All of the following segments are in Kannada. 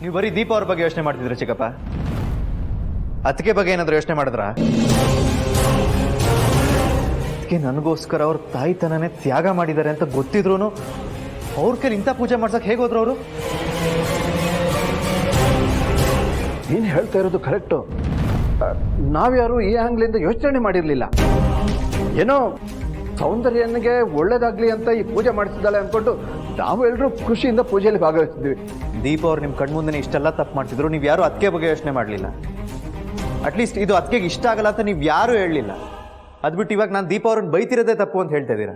ನೀವು ಬರೀ ದೀಪ ಅವ್ರ ಬಗ್ಗೆ ಯೋಚನೆ ಮಾಡ್ತಿದ್ರೆ ಚಿಕ್ಕಪ್ಪ, ಅದಕ್ಕೆ ಬಗ್ಗೆ ಏನಾದರೂ ಯೋಚನೆ ಮಾಡಿದ್ರಾ? ಅದಕ್ಕೆ ನನಗೋಸ್ಕರ ಅವ್ರ ತಾಯಿತನನೇ ತ್ಯಾಗ ಮಾಡಿದ್ದಾರೆ ಅಂತ ಗೊತ್ತಿದ್ರು ಅವ್ರ ಕೈಲಿ ಇಂಥ ಪೂಜೆ ಮಾಡ್ಸಕ್ಕೆ ಹೇಗೆ ಹೋದ್ರು ಅವರು? ನೀನು ಹೇಳ್ತಾ ಇರೋದು ಕರೆಕ್ಟು. ನಾವ್ಯಾರು ಈ ಆಂಗ್ಲಿಂದ ಯೋಚನೆ ಮಾಡಿರಲಿಲ್ಲ. ಏನೋ ಸೌಂದರ್ಯನಿಗೆ ಒಳ್ಳೇದಾಗ್ಲಿ ಅಂತ ಈ ಪೂಜೆ ಮಾಡಿಸಿದ್ದಾಳೆ ಅಂದ್ಕೊಂಡು ನಾವೆಲ್ಲರೂ ಖುಷಿಯಿಂದ ಪೂಜೆಯಲ್ಲಿ ಭಾಗವಹಿಸಿದ್ವಿ. ದೀಪ ಅವ್ರು ನಿಮ್ಮ ಕಣ್ಮುಂದೆ ಇಷ್ಟೆಲ್ಲ ತಪ್ಪು ಮಾಡ್ತಿದ್ರು, ನೀವು ಯಾರು ಅದಕ್ಕೆ ಬಗ್ಗೆ ಯೋಚನೆ ಮಾಡಲಿಲ್ಲ. ಅಟ್ಲೀಸ್ಟ್ ಇದು ಅದಕ್ಕೆ ಇಷ್ಟ ಆಗಲ್ಲ ಅಂತ ನೀವು ಯಾರೂ ಹೇಳಲಿಲ್ಲ. ಅದು ಬಿಟ್ಟು ಇವಾಗ ನಾನು ದೀಪ ಅವ್ರನ್ನ ಬೈತಿರೋದೇ ತಪ್ಪು ಅಂತ ಹೇಳ್ತಾ ಇದ್ದೀರಾ.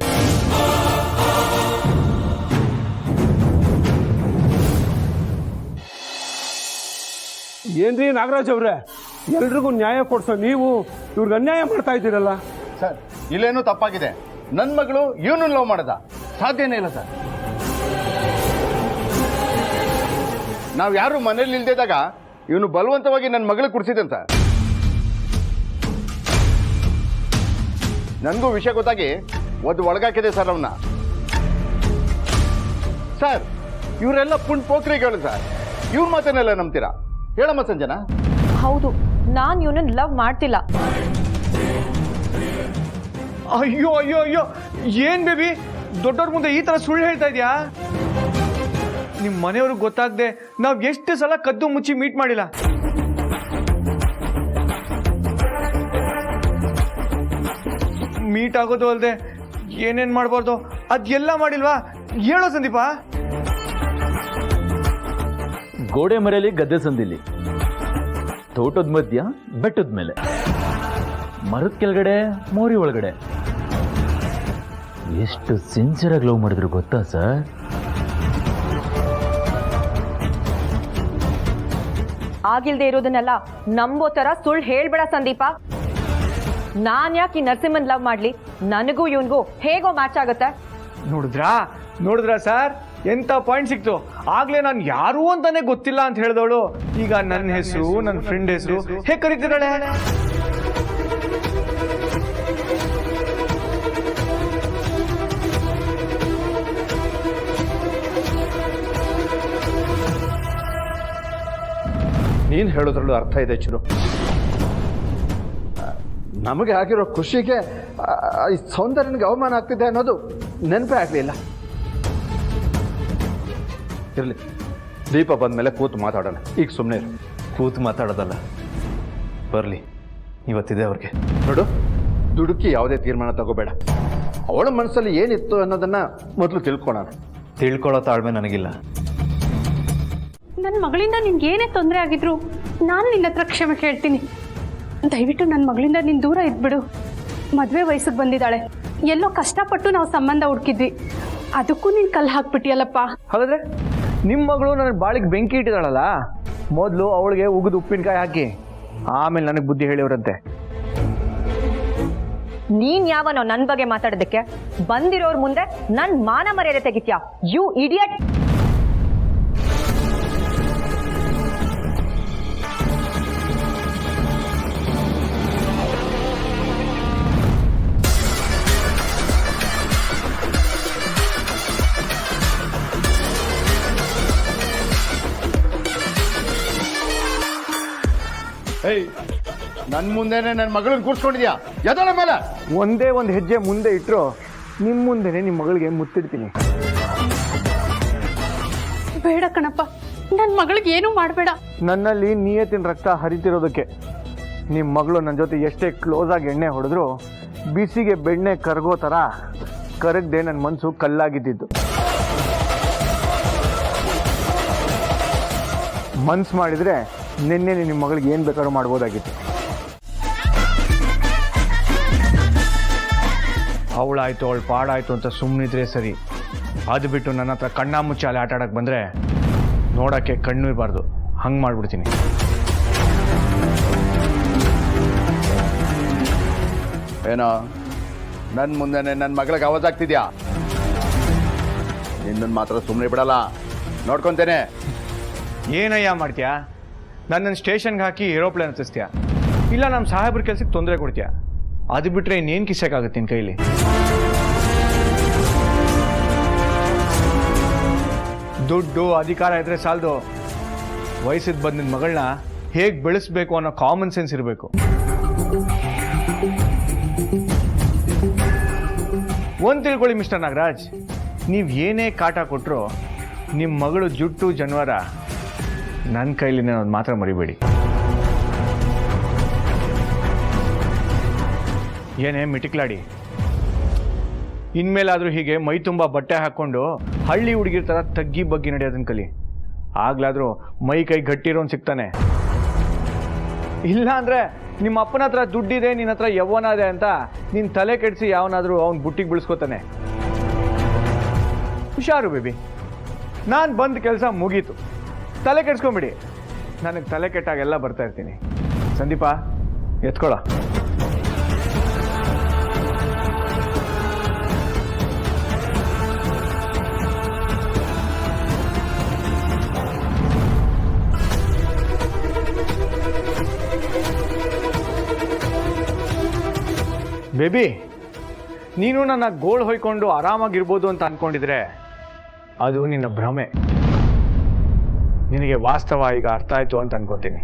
ಏನ್ರಿ ನಾಗರಾಜ್ ಅವ್ರೆ, ಎಲ್ರಿಗೂ ನ್ಯಾಯ ಕೊಡ್ಸೋ ನೀವು ಇವ್ರಿಗೆ ಅನ್ಯಾಯ ಮಾಡ್ತಾ ಇದ್ದೀರಲ್ಲ. ಸರ್, ಇಲ್ಲೇನೂ ತಪ್ಪಾಗಿದೆ. ನನ್ನ ಮಗಳು ಇವನು ಲವ್ ಮಾಡದ ಸಾಧ್ಯನೇ ಇಲ್ಲ ಸರ್. ನಾವು ಯಾರು ಮನೇಲಿ ಇಲ್ದಿದ್ದಾಗ ಇವನು ಬಲವಂತವಾಗಿ ನನ್ನ ಮಗಳಿಗೆ ಕುಡಿಸಿದಂತ. ನನಗೂ ವಿಷಯ ಗೊತ್ತಾಗಿ ಒಂದು ಒಳಗಾಕಿದೆ ಸರ್ ಅವನ್ನ. ಸರ್, ಇವರೆಲ್ಲ ಪೋಖ್ರಿಗಳು ಸರ್. ಇವ್ರ ಮಾತನ್ನೆಲ್ಲ ನಂಬ್ತೀರಾ? ಹೇಳಮ್ಮ ಸಂಜನಾ. ಹೌದು, ನಾನು ಇವನನ್ನ ಲವ್ ಮಾಡ್ತಿಲ್ಲ. ಅಯ್ಯೋ ಅಯ್ಯೋ ಅಯ್ಯೋ, ಏನ್ ಬೇಬಿ ದೊಡ್ಡವ್ರ ಮುಂದೆ ಈ ತರ ಸುಳ್ಳು ಹೇಳ್ತಾ ಇದೆಯಾ? ನಿಮ್ಮ ಮನೆಯವ್ರಿಗೆ ಗೊತ್ತಾಗದೆ ನಾವ್ ಎಷ್ಟು ಸಲ ಕದ್ದು ಮುಚ್ಚಿ ಮೀಟ್ ಮಾಡಿಲ್ಲ. ಮೀಟ್ ಆಗೋದು ಅಲ್ದೆ ಏನೇನ್ ಮಾಡ್ಬಾರ್ದು ಅದೆಲ್ಲ ಮಾಡಿಲ್ವಾ? ಹೇಳೋ ಸಂದೀಪ. ಗೋಡೆ ಮರೆಯಲ್ಲಿ ಗದ್ದೆ ಸಂದಿಲ್ಲಿ, ತೋಟದ ಮಧ್ಯ ಬೆಟ್ಟದ ಮೇಲೆ, ಮರದ ಕೆಳಗಡೆ ಮೋರಿ ಒಳಗಡೆ. ಎಷ್ಟು ಸಿನ್ಸಿಯರಾಗಿ ಲವ್ ಮಾಡಿದ್ರು ಗೊತ್ತಾ ಸರ್? ಆಗಿಲ್ದೆ ಇರೋದನ್ನೆಲ್ಲ ನಂಬೋ ತರ ಸುಳ್ಳು ಹೇಳ್ಬೇಡ ಸಂದೀಪ. ನಾನ್ ಯಾಕೆ ಈ ನರಸಿಂಹನ್ ಲವ್ ಮಾಡ್ಲಿ? ನನಗೂ ಇವನ್ಗೂ ಹೇಗೋ ಮ್ಯಾಚ್ ಆಗುತ್ತೆ. ನೋಡಿದ್ರಾ ಸರ್, ಎಂತ ಪಾಯಿಂಟ್ ಸಿಕ್ತು. ಆಗ್ಲೇ ನಾನು ಯಾರು ಅಂತಾನೆ ಗೊತ್ತಿಲ್ಲ ಅಂತ ಹೇಳ್ದವಳು ಈಗ ನನ್ನ ಹೆಸರು, ನನ್ನ ಫ್ರೆಂಡ್ ಹೆಸರು ಹೇಗೆ ಕರೀತಿದ್ದಾಳೆ. ನೀನು ಹೇಳೋದ್ರಲ್ಲೂ ಅರ್ಥ ಇದೆ ಚಿರು. ನಮಗೆ ಆಗಿರೋ ಖುಷಿಗೆ ಈ ಸೌಂದರ್ಯನಿಗೆ ಅವಮಾನ ಆಗ್ತಿದೆ ಅನ್ನೋದು ನೆನಪೇ ಆಗಲಿಲ್ಲ. ಇರಲಿ, ದೀಪ ಬಂದಮೇಲೆ ಕೂತು ಮಾತಾಡೋಣ. ಈಗ ಸುಮ್ಮನೆ ಇರು. ಕೂತು ಮಾತಾಡೋದಲ್ಲ, ಬರಲಿ, ಇವತ್ತಿದೆ ಅವ್ರಿಗೆ. ನೋಡು, ದುಡುಕಿ ಯಾವುದೇ ತೀರ್ಮಾನ ತಗೋಬೇಡ. ಅವಳ ಮನಸ್ಸಲ್ಲಿ ಏನಿತ್ತು ಅನ್ನೋದನ್ನ ಮೊದಲು ತಿಳ್ಕೊಳ್ಳೋಣ. ತಿಳ್ಕೊಳ್ಳೋ ತಾಳ್ಮೆ ನನಗಿಲ್ಲ. ನನ್ನ ಮಗಳಿಂದ ನಿನ್ಗೆ ಏನೇ ತೊಂದರೆ ಆಗಿದ್ರು ನಾನು ನಿನ್ನ ಹತ್ರ ಕ್ಷಮೆ ಕೇಳ್ತೀನಿ. ದಯವಿಟ್ಟು ನನ್ನ ಮಗಳಿಂದ ನೀನು ದೂರ ಇದ್ಬಿಡು. ಮದುವೆ ವಯಸ್ಸಿಗೆ ಬಂದಿದ್ದಾಳೆ, ಎಲ್ಲೋ ಕಷ್ಟಪಟ್ಟು ನಾವು ಸಂಬಂಧ ಹುಡುಕಿದ್ವಿ, ಅದಕ್ಕೂ ನೀನು ಕಲ್ಲು ಹಾಕ್ಬಿಟ್ಟಿಯಲ್ಲಪ್ಪ. ಹಾಗಾದ್ರೆ ನಿಮ್ಮ ಮಗಳು ನನ್ನ ಬಾಳಿಗೆ ಬೆಂಕಿ ಇಟ್ಟಿದ್ದಾಳಲ್ಲ, ಮೊದಲು ಅವಳಿಗೆ ಉಗಿದು ಉಪ್ಪಿನಕಾಯಿ ಹಾಕಿ ಆಮೇಲೆ ನನಗೆ ಬುದ್ಧಿ ಹೇಳಿವ್ರಂತೆ. ನೀನ್ ಯಾವನೋ ನನ್ ಬಗ್ಗೆ ಮಾತಾಡೋದಕ್ಕೆ? ಬಂದಿರೋರ್ ಮುಂದೆ ನನ್ ಮಾನ ಮರ್ಯಾದೆ ತೆಗಿತ್ಯಾ? You idiot! ಏಯ್, ನನ್ನ ಮುಂದೆನೆ ನನ್ನ ಮಗಳನ್ನ ಕೂರ್ಸ್ಕೊಂಡಿದ್ಯಾ? ಎದಳ ಮೇಲೆ ಒಂದೇ ಒಂದು ಹೆಜ್ಜೆ ಮುಂದೆ ಇಟ್ಟರು ನಿಮ್ಮ ಮುಂದೆನೆ ನಿಮ್ಮ ಮಗಳಿಗೆ ಮುತ್ತಿಡ್ತೀನಿ. ಬೇಡ ಕಣಪ್ಪ, ನನ್ನ ಮಗಳಿಗೆ ಏನೂ ಮಾಡಬೇಡ. ನನ್ನಲ್ಲಿ ನಿಯತ್ತಿನ ರಕ್ತ ಹರಿತಿರೋದಕ್ಕೆ ನಿಮ್ಮ ಮಗಳು ನನ್ನ ಜೊತೆ ಎಷ್ಟೇ ಕ್ಲೋಸ್ ಆಗಿ ಎಣ್ಣೆ ಹೊಡೆದ್ರು ಬಿಸಿಗೆ ಬೆಣ್ಣೆ ಕರಗೋ ಥರ ಕರಗದೆ ನನ್ನ ಮನಸ್ಸು ಕಲ್ಲಾಗಿದ್ದಿದ್ದು. ಮನ್ಸು ಮಾಡಿದರೆ ನಿನ್ನೆ ನಿಮ್ಮ ಮಗಳಿಗೆ ಏನು ಬೇಕಾದ್ರೂ ಮಾಡ್ಬೋದಾಗಿತ್ತು. ಅವಳಾಯ್ತು, ಅವಳು ಪಾಡಾಯ್ತು ಅಂತ ಸುಮ್ಮನಿದ್ರೆ ಸರಿ. ಅದು ಬಿಟ್ಟು ನನ್ನ ಹತ್ರ ಕಣ್ಣ ಮುಚ್ಚಾಲೆ ಆಟ ಆಡಕ್ಕೆ ಬಂದರೆ ನೋಡೋಕ್ಕೆ ಕಣ್ಣು ಇರಬಾರ್ದು, ಹಂಗೆ ಮಾಡಿಬಿಡ್ತೀನಿ. ಏನೋ ನನ್ನ ಮುಂದೆನೆ ನನ್ನ ಮಗಳಿಗೆ ಆವಾಜಾಗ್ತಿದ್ಯಾ? ನಿನ್ನನ್ನು ಮಾತ್ರ ಸುಮ್ಮನೆ ಬಿಡಲ್ಲ, ನೋಡ್ಕೊತೇನೆ. ಏನಯ್ಯ ಮಾಡ್ತೀಯಾ? ನನ್ನನ್ನು ಸ್ಟೇಷನ್ಗೆ ಹಾಕಿ ಏರೋಪ್ಲೇನ್ ಹತ್ತಿಸ್ತೀಯಾ? ಇಲ್ಲ ನಮ್ಮ ಸಾಹೇಬ್ರ ಕೆಲ್ಸಕ್ಕೆ ತೊಂದರೆ ಕೊಡ್ತೀಯಾ? ಅದು ಬಿಟ್ಟರೆ ಇನ್ನೇನು ಕಿಸಕ್ಕಾಗುತ್ತೆ ನಿನ್ನ ಕೈಲಿ? ದುಡ್ಡು ಅಧಿಕಾರ ಇದ್ರೆ ಸಾಲದು. ವಯಸ್ಸಿಗೆ ಬಂದ ನಿನ್ನ ಮಗಳನ್ನ ಹೇಗೆ ಬೆಳೆಸ್ಬೇಕು ಅನ್ನೋ ಕಾಮನ್ ಸೆನ್ಸ್ ಇರಬೇಕು. ಒಂದು ತಿಳ್ಕೊಳ್ಳಿ ಮಿಸ್ಟರ್ ನಾಗರಾಜ್, ನೀವು ಏನೇ ಕಾಟ ಕೊಟ್ಟರು ನಿಮ್ಮ ಮಗಳು ಜುಟ್ಟು ಜನವಾರ ನನ್ನ ಕೈಲಿ ಅನ್ನೋದು ಮಾತ್ರ ಮರಿಬೇಡಿ. ಏನೇ ಮಿಟಿಕ್ಲಾಡಿ, ಇನ್ಮೇಲಾದರೂ ಹೀಗೆ ಮೈ ತುಂಬ ಬಟ್ಟೆ ಹಾಕ್ಕೊಂಡು ಹಳ್ಳಿ ಹುಡುಗಿರ ಥರ ತಗ್ಗಿ ಬಗ್ಗಿ ನಡೆಯೋದನ್ನ ಕಲಿ. ಆಗ್ಲಾದರೂ ಮೈ ಕೈ ಗಟ್ಟಿರೋನ್ ಸಿಗ್ತಾನೆ. ಇಲ್ಲ ಅಂದರೆ ನಿಮ್ಮ ಅಪ್ಪನ ಹತ್ರ ದುಡ್ಡಿದೆ, ನಿನ್ನ ಹತ್ರ ಯವ್ವನ ಇದೆ ಅಂತ ನೀನು ತಲೆ ಕೆಡಿಸಿ ಯಾವನಾದರೂ ಅವ್ನ ಬುಟ್ಟಿಗೆ ಬಿಳಿಸ್ಕೋತಾನೆ. ಹುಷಾರು ಬೇಬಿ, ನಾನು ಬಂದ ಕೆಲಸ ಮುಗೀತು, ತಲೆ ಕೆಡ್ಸ್ಕೊಂಬಿಡಿ. ನನಗೆ ತಲೆ ಕೆಟ್ಟಾಗೆಲ್ಲ ಬರ್ತಾ ಇರ್ತೀನಿ. ಸಂದೀಪ ಎತ್ಕೊಳ. ಬೇಬಿ, ನೀನು ನನ್ನ ಗೋಳ್ ಹೊಯ್ಕೊಂಡು ಆರಾಮಾಗಿರ್ಬೋದು ಅಂತ ಅಂದ್ಕೊಂಡಿದ್ರೆ ಅದು ನಿನ್ನ ಭ್ರಮೆ. ನಿನಗೆ ವಾಸ್ತವ ಈಗ ಅರ್ಥ ಆಯಿತು ಅಂತ ಅನ್ಕೋತೀನಿ.